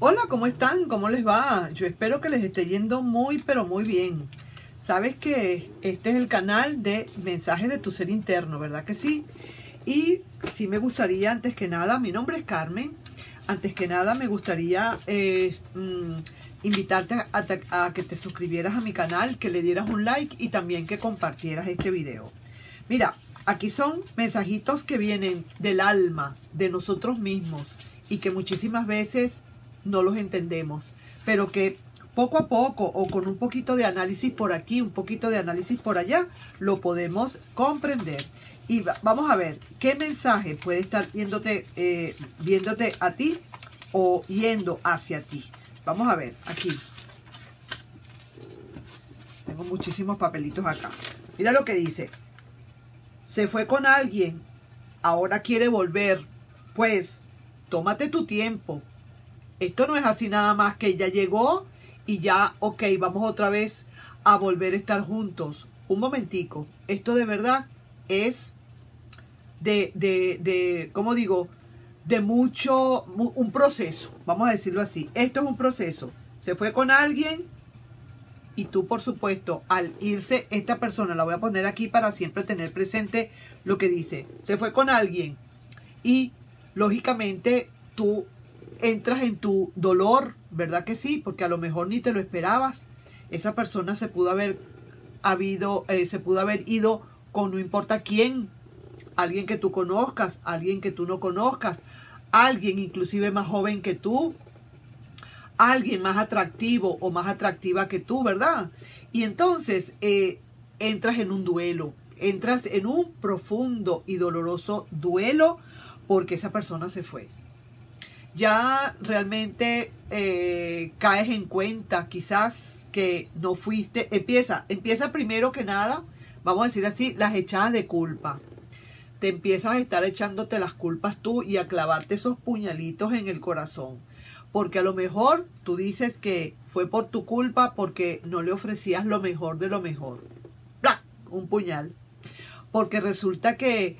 Hola, ¿cómo están? ¿Cómo les va? Yo espero que les esté yendo muy, pero muy bien. Sabes que este es el canal de Mensajes de tu Ser Interno, ¿verdad que sí? Y sí me gustaría, antes que nada, mi nombre es Carmen. Antes que nada me gustaría invitarte a que te suscribieras a mi canal, que le dieras un like y también que compartieras este video. Mira, aquí son mensajitos que vienen del alma, de nosotros mismos, y que muchísimas veces no los entendemos, pero que poco a poco o con un poquito de análisis por aquí, un poquito de análisis por allá, lo podemos comprender. Y vamos a ver qué mensaje puede estar viéndote a ti o yendo hacia ti. Vamos a ver aquí. Tengo muchísimos papelitos acá. Mira lo que dice. Se fue con alguien, ahora quiere volver. Pues, tómate tu tiempo. Esto no es así nada más que ya llegó y ya, ok, vamos otra vez a volver a estar juntos. Un momentico. Esto de verdad es ¿cómo digo? De mucho, un proceso. Vamos a decirlo así. Esto es un proceso. Se fue con alguien y tú, por supuesto, al irse esta persona, la voy a poner aquí para siempre tener presente lo que dice. Se fue con alguien y, lógicamente, tú entras en tu dolor, ¿verdad que sí? Porque a lo mejor ni te lo esperabas. Esa persona se pudo haber ido con no importa quién, alguien que tú conozcas, alguien que tú no conozcas, alguien inclusive más joven que tú, alguien más atractivo o más atractiva que tú, ¿verdad? Y entonces entras en un duelo, entras en un profundo y doloroso duelo porque esa persona se fue. Ya realmente caes en cuenta quizás que no fuiste. Empieza primero que nada, vamos a decir así, las echadas de culpa. Te empiezas a estar echándote las culpas tú y a clavarte esos puñalitos en el corazón. Porque a lo mejor tú dices que fue por tu culpa porque no le ofrecías lo mejor de lo mejor. ¡Plac! Un puñal. Porque resulta que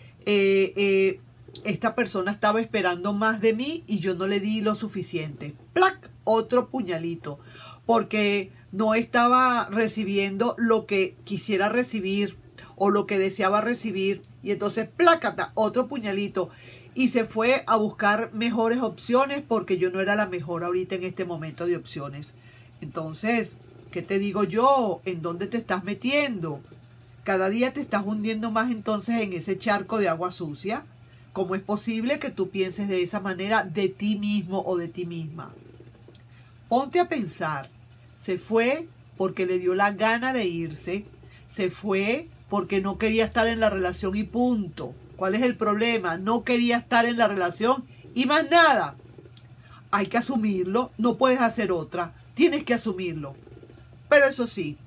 esta persona estaba esperando más de mí y yo no le di lo suficiente. ¡Plac! Otro puñalito. Porque no estaba recibiendo lo que quisiera recibir o lo que deseaba recibir. Y entonces, plácata, otro puñalito. Y se fue a buscar mejores opciones porque yo no era la mejor ahorita en este momento de opciones. Entonces, ¿qué te digo yo? ¿En dónde te estás metiendo? Cada día te estás hundiendo más entonces en ese charco de agua sucia. ¿Cómo es posible que tú pienses de esa manera de ti mismo o de ti misma? Ponte a pensar. Se fue porque le dio la gana de irse. Se fue porque no quería estar en la relación y punto. ¿Cuál es el problema? No quería estar en la relación y más nada. Hay que asumirlo, no puedes hacer otra, tienes que asumirlo. Pero eso sí,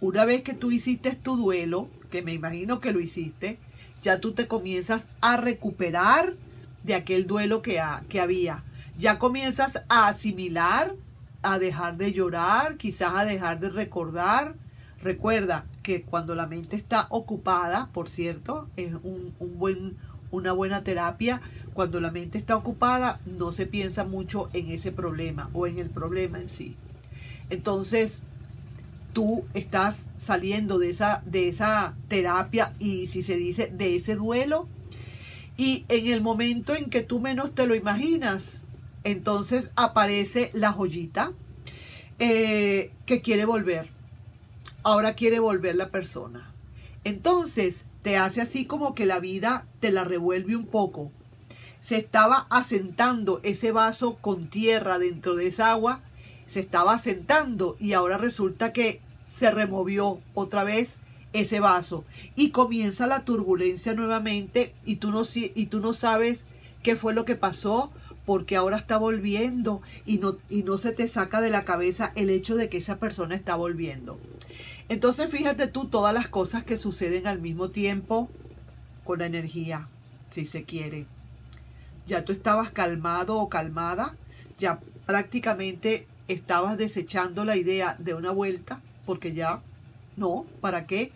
una vez que tú hiciste tu duelo, que me imagino que lo hiciste, ya tú te comienzas a recuperar de aquel duelo que había. Ya comienzas a asimilar, a dejar de llorar, quizás a dejar de recordar. Recuerda que cuando la mente está ocupada, por cierto, es una buena terapia. Cuando la mente está ocupada, no se piensa mucho en ese problema o en el problema en sí. Entonces, tú estás saliendo de esa terapia y, si se dice, de ese duelo. Y en el momento en que tú menos te lo imaginas, entonces aparece la joyita que quiere volver. Ahora quiere volver la persona. Entonces te hace así como que la vida te la revuelve un poco. Se estaba asentando ese vaso con tierra dentro de esa agua. Se estaba asentando y ahora resulta que se removió otra vez ese vaso. Y comienza la turbulencia nuevamente y tú no sabes qué fue lo que pasó. Porque ahora está volviendo y no se te saca de la cabeza el hecho de que esa persona está volviendo. Entonces fíjate tú todas las cosas que suceden al mismo tiempo con la energía, si se quiere. Ya tú estabas calmado o calmada, ya prácticamente estabas desechando la idea de una vuelta, porque ya, no, ¿para qué?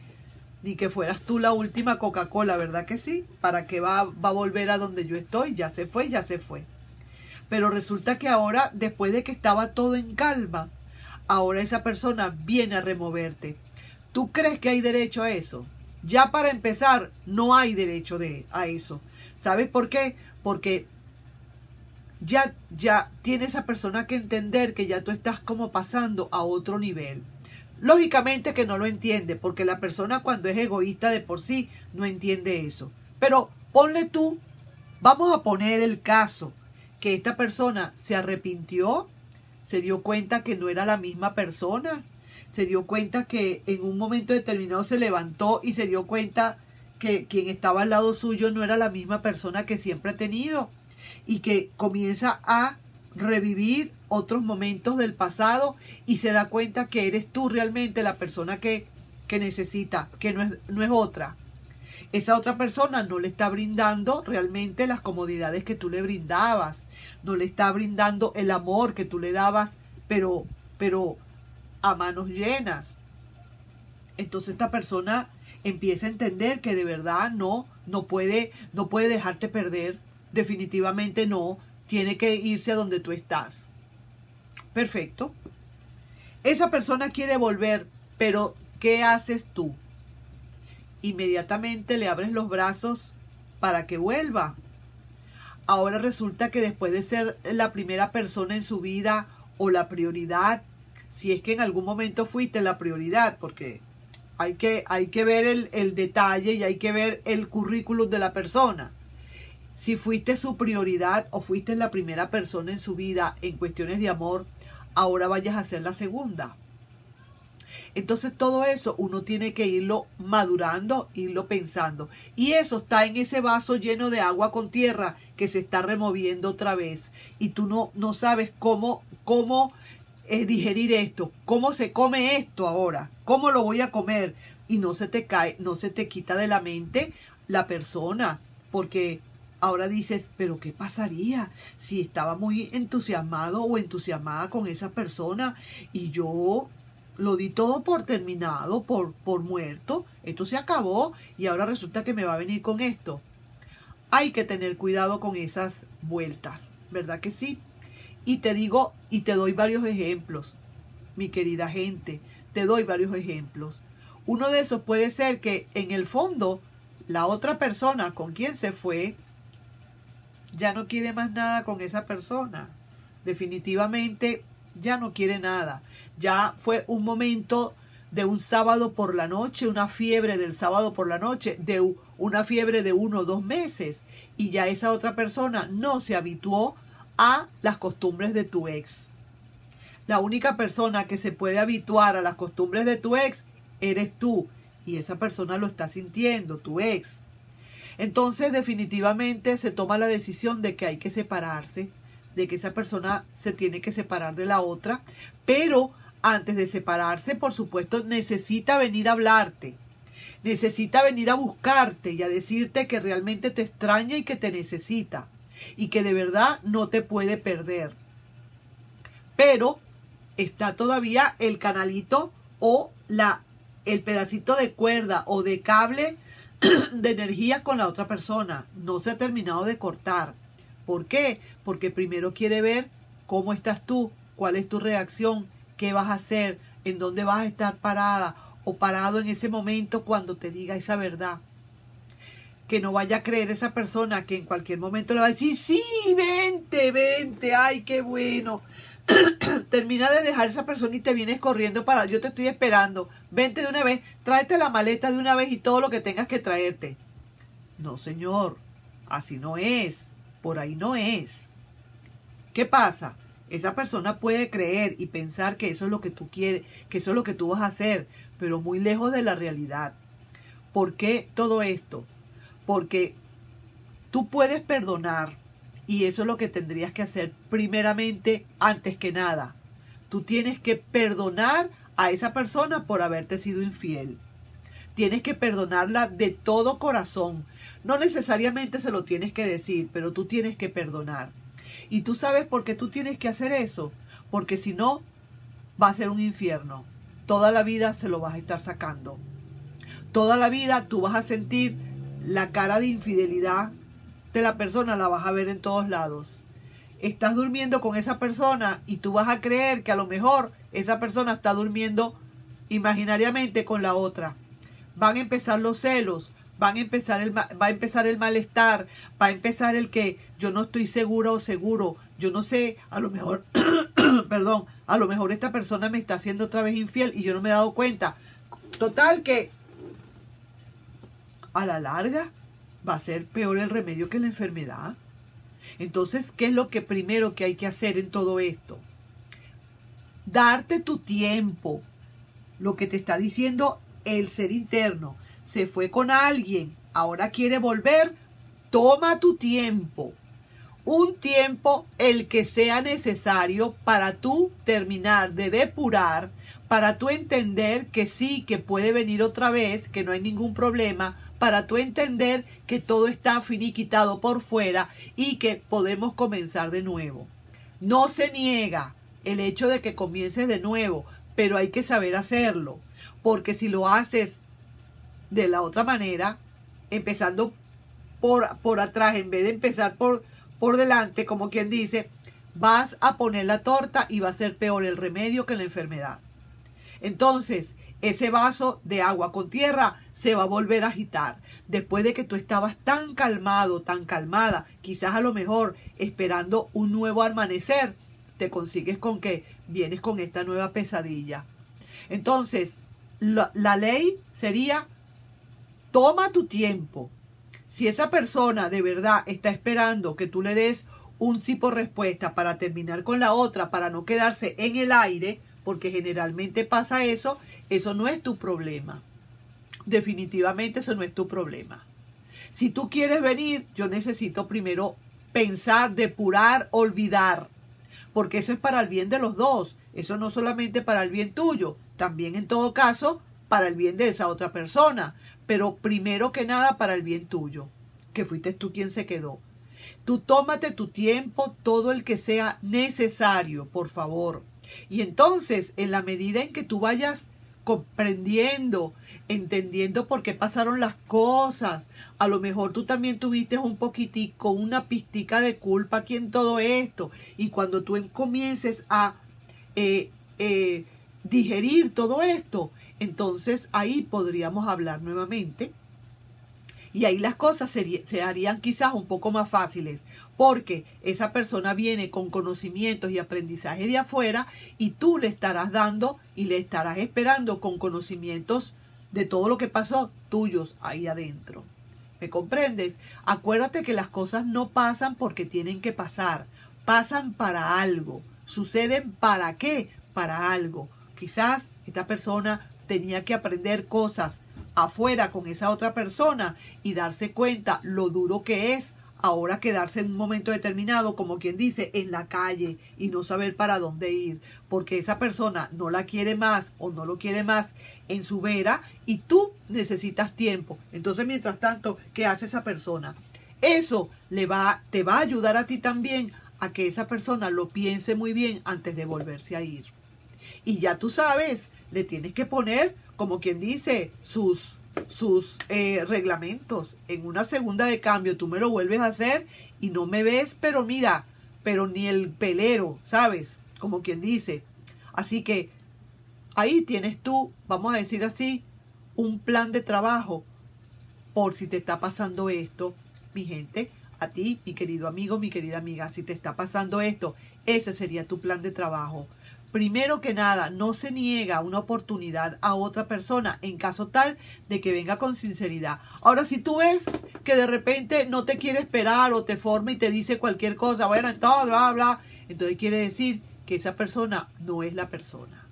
Ni que fueras tú la última Coca-Cola, ¿verdad que sí? ¿Para qué va a volver a donde yo estoy? Ya se fue, ya se fue. Pero resulta que ahora, después de que estaba todo en calma, ahora esa persona viene a removerte. ¿Tú crees que hay derecho a eso? Ya para empezar, no hay derecho a eso. ¿Sabes por qué? Porque ya tiene esa persona que entender que ya tú estás como pasando a otro nivel. Lógicamente que no lo entiende, porque la persona cuando es egoísta de por sí no entiende eso. Pero ponle tú, vamos a poner el caso que esta persona se arrepintió, se dio cuenta que no era la misma persona, se dio cuenta que en un momento determinado se levantó y se dio cuenta que quien estaba al lado suyo no era la misma persona que siempre ha tenido y que comienza a revivir otros momentos del pasado y se da cuenta que eres tú realmente la persona que necesita, que no es otra. Esa otra persona no le está brindando realmente las comodidades que tú le brindabas, no le está brindando el amor que tú le dabas, pero a manos llenas. Entonces esta persona empieza a entender que de verdad no puede dejarte perder, definitivamente no, tiene que irse a donde tú estás. Perfecto. Esa persona quiere volver, pero ¿qué haces tú? Inmediatamente le abres los brazos para que vuelva. Ahora resulta que después de ser la primera persona en su vida o la prioridad, si es que en algún momento fuiste la prioridad, porque hay que ver el detalle y hay que ver el currículum de la persona. Si fuiste su prioridad o fuiste la primera persona en su vida en cuestiones de amor, ahora vayas a ser la segunda. Entonces todo eso uno tiene que irlo madurando, irlo pensando. Y eso está en ese vaso lleno de agua con tierra que se está removiendo otra vez. Y tú no sabes cómo digerir esto, cómo se come esto ahora, cómo lo voy a comer. Y no se te quita de la mente la persona, porque ahora dices, pero ¿qué pasaría si estaba muy entusiasmado o entusiasmada con esa persona y yo lo di todo por terminado, por muerto? Esto se acabó y ahora resulta que me va a venir con esto. Hay que tener cuidado con esas vueltas, ¿verdad que sí? Y te digo, y te doy varios ejemplos, mi querida gente, te doy varios ejemplos. Uno de esos puede ser que en el fondo la otra persona con quien se fue ya no quiere más nada con esa persona. Definitivamente ya no quiere nada. Ya fue un momento de un sábado por la noche, una fiebre del sábado por la noche, de una fiebre de 1 o 2 meses. Y ya esa otra persona no se habituó a las costumbres de tu ex. La única persona que se puede habituar a las costumbres de tu ex eres tú. Y esa persona lo está sintiendo, tu ex. Entonces definitivamente se toma la decisión de que hay que separarse, de que esa persona se tiene que separar de la otra, pero antes de separarse, por supuesto, necesita venir a hablarte, necesita venir a buscarte y a decirte que realmente te extraña y que te necesita y que de verdad no te puede perder. Pero está todavía el canalito o el pedacito de cuerda o de cable de energía con la otra persona. No se ha terminado de cortar. ¿Por qué? Porque primero quiere ver cómo estás tú, cuál es tu reacción, qué vas a hacer, en dónde vas a estar parada o parado en ese momento cuando te diga esa verdad. Que no vaya a creer esa persona que en cualquier momento le va a decir, sí, vente, ay, qué bueno. Termina de dejar esa persona y te vienes corriendo para, yo te estoy esperando, vente de una vez, tráete la maleta de una vez y todo lo que tengas que traerte. No, señor, así no es, por ahí no es. ¿Qué pasa? Esa persona puede creer y pensar que eso es lo que tú quieres, que eso es lo que tú vas a hacer, pero muy lejos de la realidad. ¿Por qué todo esto? Porque tú puedes perdonar. Y eso es lo que tendrías que hacer primeramente, antes que nada. Tú tienes que perdonar a esa persona por haberte sido infiel. Tienes que perdonarla de todo corazón. No necesariamente se lo tienes que decir, pero tú tienes que perdonar. Y tú sabes por qué tú tienes que hacer eso. Porque si no, va a ser un infierno. Toda la vida se lo vas a estar sacando. Toda la vida tú vas a sentir la cara de infidelidad de la persona, la vas a ver en todos lados. estás durmiendo con esa persona y tú vas a creer que a lo mejor esa persona está durmiendo imaginariamente con la otra. Van a empezar los celos, va a empezar el malestar, va a empezar el que yo no estoy segura o seguro, yo no sé, a lo mejor, perdón, a lo mejor esta persona me está haciendo otra vez infiel y yo no me he dado cuenta. Total que a la larga va a ser peor el remedio que la enfermedad. Entonces, ¿qué es lo que primero que hay que hacer en todo esto? Darte tu tiempo. Lo que te está diciendo el ser interno. Se fue con alguien, ahora quiere volver. Toma tu tiempo. Un tiempo el que sea necesario para tú terminar de depurar, para tú entender que sí, que puede venir otra vez, que no hay ningún problema, para tú entender que todo está finiquitado por fuera y que podemos comenzar de nuevo. No se niega el hecho de que comiences de nuevo, pero hay que saber hacerlo, porque si lo haces de la otra manera, empezando por atrás en vez de empezar por delante, como quien dice, vas a poner la torta y va a ser peor el remedio que la enfermedad. Entonces, ese vaso de agua con tierra se va a volver a agitar. Después de que tú estabas tan calmado, tan calmada, quizás a lo mejor esperando un nuevo amanecer, te consigues con que vienes con esta nueva pesadilla. Entonces, la ley sería, toma tu tiempo. Si esa persona de verdad está esperando que tú le des un sí por respuesta para terminar con la otra, para no quedarse en el aire, porque generalmente pasa eso, eso no es tu problema. Definitivamente eso no es tu problema. Si tú quieres venir, yo necesito primero pensar, depurar, olvidar, porque eso es para el bien de los dos. Eso no solamente para el bien tuyo, también en todo caso para el bien de esa otra persona, pero primero que nada para el bien tuyo, que fuiste tú quien se quedó. Tú tómate tu tiempo, todo el que sea necesario, por favor. Y entonces, en la medida en que tú vayas comprendiendo, entendiendo por qué pasaron las cosas, a lo mejor tú también tuviste un poquitico, una piztica de culpa aquí en todo esto. Y cuando tú comiences a digerir todo esto, entonces ahí podríamos hablar nuevamente. Y ahí las cosas se harían quizás un poco más fáciles, porque esa persona viene con conocimientos y aprendizaje de afuera y tú le estarás dando y le estarás esperando con conocimientos de todo lo que pasó tuyos ahí adentro. ¿Me comprendes? Acuérdate que las cosas no pasan porque tienen que pasar, pasan para algo. ¿Suceden para qué? Para algo. Quizás esta persona tenía que aprender cosas afuera con esa otra persona y darse cuenta lo duro que es ahora quedarse en un momento determinado, como quien dice, en la calle y no saber para dónde ir, porque esa persona no la quiere más o no lo quiere más en su vera y tú necesitas tiempo. Entonces, mientras tanto, ¿qué hace esa persona? Eso te va a ayudar a ti también a que esa persona lo piense muy bien antes de volverse a ir. Y ya tú sabes, le tienes que poner, como quien dice, sus reglamentos. En una segunda de cambio tú me lo vuelves a hacer y no me ves, pero mira, pero ni el pelero, ¿sabes? Como quien dice. Así que ahí tienes tú, vamos a decir así, un plan de trabajo por si te está pasando esto, mi gente, a ti, mi querido amigo, mi querida amiga, si te está pasando esto, ese sería tu plan de trabajo. Primero que nada, no se niega una oportunidad a otra persona en caso tal de que venga con sinceridad. Ahora, si tú ves que de repente no te quiere esperar o te forma y te dice cualquier cosa, bueno, entonces, bla, bla, entonces quiere decir que esa persona no es la persona,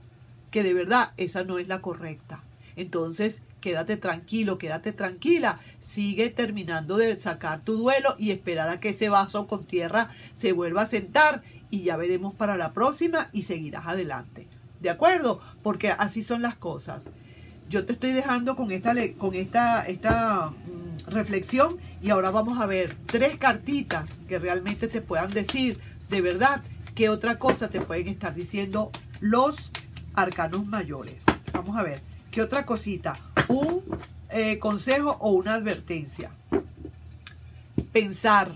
que de verdad esa no es la correcta. Entonces, quédate tranquilo, quédate tranquila, sigue terminando de sacar tu duelo y esperar a que ese vaso con tierra se vuelva a sentar y ya veremos para la próxima y seguirás adelante. ¿De acuerdo? Porque así son las cosas. Yo te estoy dejando con esta reflexión y ahora vamos a ver 3 cartitas que realmente te puedan decir de verdad qué otra cosa te pueden estar diciendo los arcanos mayores. Vamos a ver, ¿qué otra cosita? Un consejo o una advertencia. Pensar,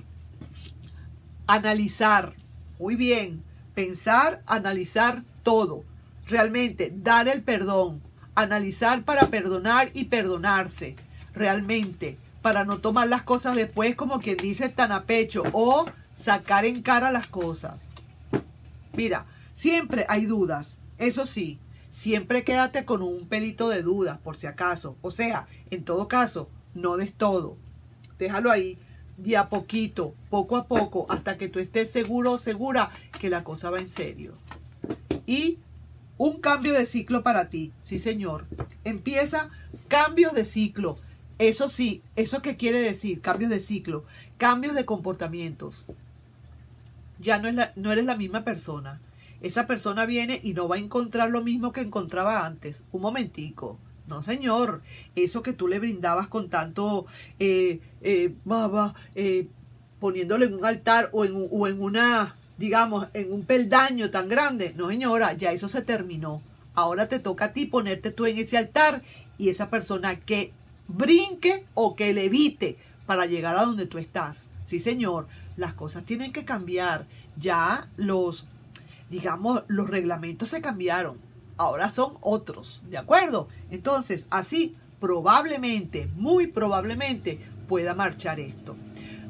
analizar, Muy bien. Pensar, analizar todo. Realmente, dar el perdón. Analizar para perdonar y perdonarse. Realmente, para no tomar las cosas después como quien dice tan a pecho o sacar en cara las cosas. Mira, siempre hay dudas. Eso sí, siempre quédate con un pelito de dudas por si acaso. O sea, en todo caso, no des todo. Déjalo ahí de a poquito, poco a poco, hasta que tú estés seguro o segura que la cosa va en serio. Y un cambio de ciclo para ti. Sí, señor. Empieza cambios de ciclo. Eso sí, ¿eso qué quiere decir? Cambios de ciclo, cambios de comportamientos. Ya no eres la misma persona. Esa persona viene y no va a encontrar lo mismo que encontraba antes. Un momentico. No, señor. Eso que tú le brindabas con tanto poniéndole en un altar o en una, digamos, en un peldaño tan grande. No, señora, ya eso se terminó. Ahora te toca a ti ponerte tú en ese altar y esa persona que brinque o que levite para llegar a donde tú estás. Sí, señor, las cosas tienen que cambiar. Ya digamos, los reglamentos se cambiaron. Ahora son otros, ¿de acuerdo? Entonces, así probablemente, muy probablemente, pueda marchar esto.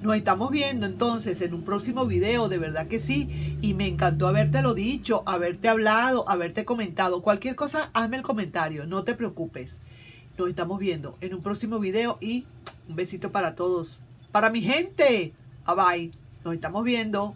Nos estamos viendo entonces en un próximo video, de verdad que sí. Y me encantó habértelo dicho, haberte hablado, haberte comentado. Cualquier cosa, hazme el comentario, no te preocupes. Nos estamos viendo en un próximo video y un besito para todos. Para mi gente. Bye bye. Nos estamos viendo.